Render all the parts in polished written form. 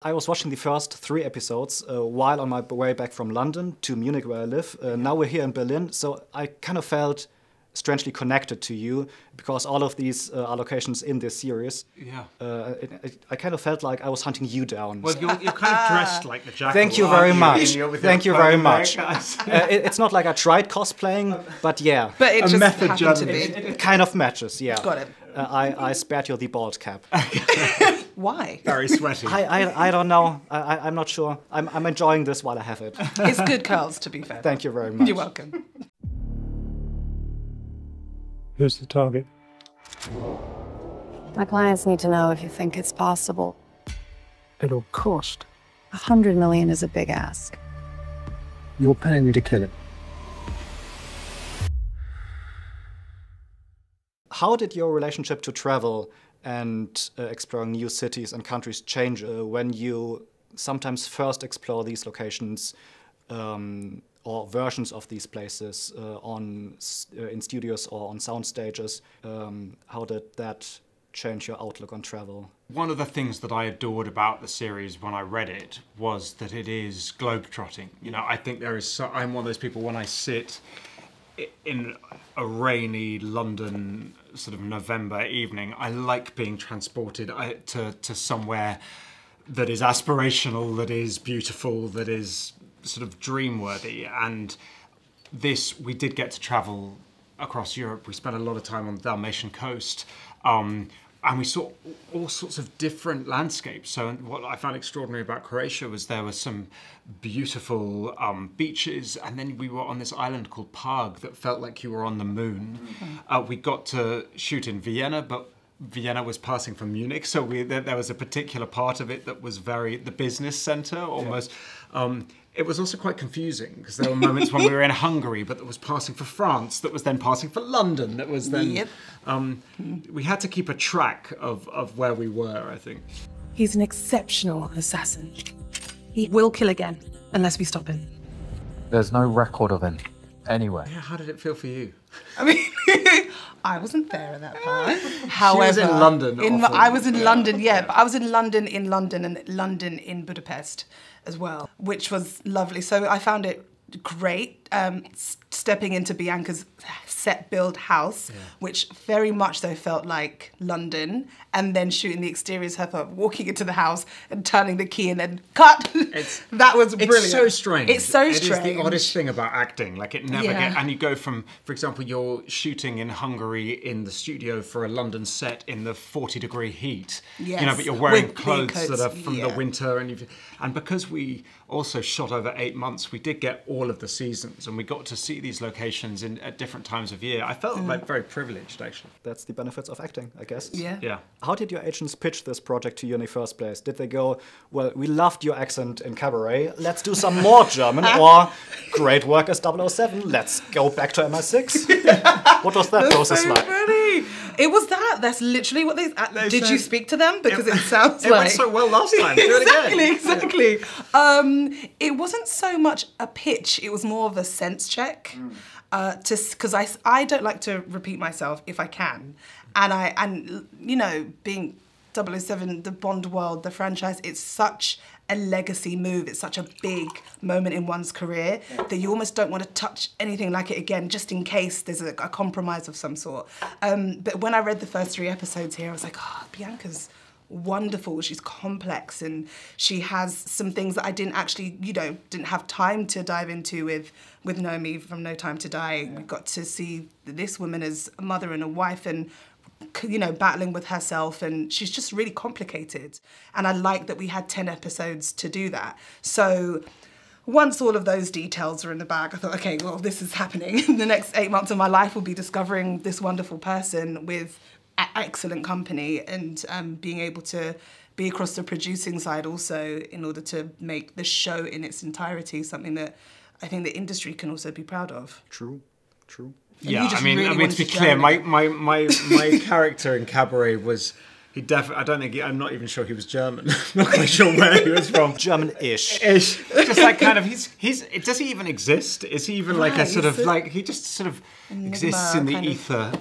I was watching the first 3 episodes while on my way back from London to Munich, where I live. Now we're here in Berlin, so I kind of felt strangely connected to you because all of these are locations in this series. Yeah. I kind of felt like I was hunting you down. Well, you're kind of dressed like the Jackal. Thank you very much. Thank you very much. It's not like I tried cosplaying, but yeah. But it just happened to be. It kind of matches, yeah. Got it. I spared you the bald cap. Why? Very sweaty. I don't know. I'm not sure. I'm enjoying this while I have it. It's good curls, to be fair. Thank you very much. You're welcome. Who's the target? My clients need to know if you think it's possible. It'll cost. 100 million is a big ask. You're paying me to kill him. How did your relationship to travel and exploring new cities and countries change when you sometimes first explore these locations or versions of these places in studios or on sound stages? How did that change your outlook on travel? One of the things that I adored about the series when I read it was that it is globetrotting. You know, I think I'm one of those people, when I sit in a rainy London sort of November evening, I like being transported to somewhere that is aspirational, that is beautiful, that is sort of dream-worthy. And we did get to travel across Europe. We spent a lot of time on the Dalmatian coast, and we saw all sorts of different landscapes. So what I found extraordinary about Croatia was there were some beautiful beaches, and then we were on this island called Pag that felt like you were on the moon. We got to shoot in Vienna, but Vienna was passing from Munich, so there was a particular part of it that was the business centre almost. Yeah. It was also quite confusing because there were moments when we were in Hungary, but that was passing for France, that was then passing for London, that was then... Yep. We had to keep a track of where we were, I think. He's an exceptional assassin. He will kill again, unless we stop him. There's no record of him anywhere. Yeah, how did it feel for you? I mean, I wasn't there at that part. However, she was in London. I was in London, yeah, but I was in London and London in Budapest as well, which was lovely. So I found it great stepping into Bianca's set-build house, which very much though felt like London, and then shooting the exteriors, her walking into the house and turning the key and then cut. That was brilliant. It's so strange. It's so strange. It is the oddest thing about acting. Like it never gets, and you go from, for example, you're shooting in Hungary in the studio for a London set in the 40-degree heat. Yes. You know, but you're wearing clothes coats, that are from the winter, and because we also shot over 8 months, we did get all of the seasons, and we got to see these locations at different times of year. I felt like very privileged, actually. That's the benefits of acting, I guess. Yeah. How did your agents pitch this project to you in the first place? Did they go, well, we loved your accent in Cabaret, let's do some more German, or great work as 007, let's go back to MI6? What was that process like? Funny. It was that. That's literally what they did said, you speak to them? Because it sounds it like... went so well last time. Do it again. Exactly. It wasn't so much a pitch. It was more of a sense check. Because I don't like to repeat myself if I can. And you know, being 007, the Bond world, the franchise, it's such a legacy move. It's such a big moment in one's career that you almost don't want to touch anything like it again, just in case there's a compromise of some sort. But when I read the first 3 episodes here, I was like, oh, Bianca's wonderful. She's complex, and she has some things that I didn't actually, didn't have time to dive into with Naomi from No Time to Die. We got to see this woman as a mother and a wife, and battling with herself, and she's just really complicated. And I like that we had 10 episodes to do that. So once all of those details are in the bag, I thought, okay, well, this is happening. The next 8 months of my life will be discovering this wonderful person with excellent company, and being able to be across the producing side also in order to make the show in its entirety something that I think the industry can also be proud of. True. And yeah, I mean, to be clear, my character in Cabaret was, I'm not even sure he was German. Not quite sure where he was from. German-ish. Just like kind of, does he even exist? Is he even like a sort of, like, he just sort of exists in the ether?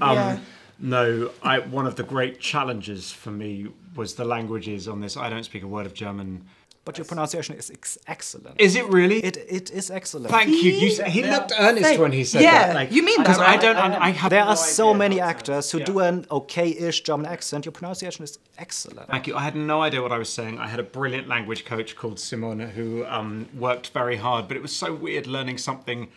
No, one of the great challenges for me was the languages on this. I don't speak a word of German But your pronunciation is excellent. Is it really? It is excellent. Thank you. He looked earnest when he said that. Like, you mean that, right? I have There no are so idea many about actors who do an okay-ish German accent. Your pronunciation is excellent. Thank you. I had no idea what I was saying. I had a brilliant language coach called Simone who worked very hard, but it was so weird learning something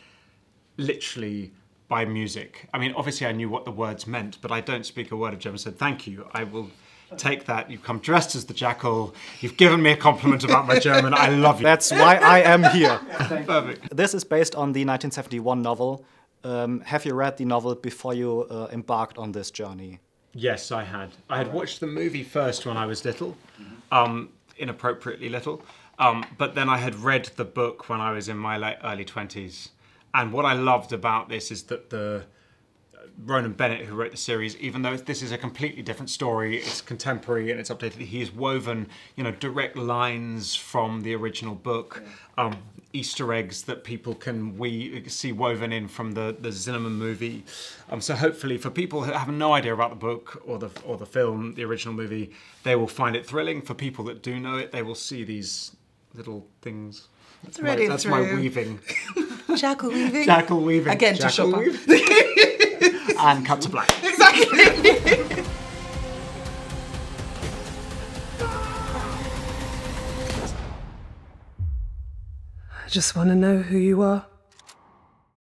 literally by music. I mean, obviously I knew what the words meant, but I don't speak a word of German. So thank you. I will take that. You've come dressed as the Jackal. You've given me a compliment about my German. I love you. That's why I am here. Perfect. This is based on the 1971 novel. Have you read the novel before you embarked on this journey? Yes, I had. I had watched the movie first when I was little, inappropriately little, but then I had read the book when I was in my early 20s. And what I loved about this is that the Ronan Bennett, who wrote the series, even though this is a completely different story, it's contemporary and it's updated, he has woven, direct lines from the original book, Easter eggs that people can see woven in from the Zinnemann movie. So hopefully for people who have no idea about the book or the film, the original movie, they will find it thrilling. For people that do know it, they will see these little things. That's my weaving. Jackal weaving. Jackal weaving. Again, to Jackal Schürmann. And cut to black. Exactly. I just want to know who you are.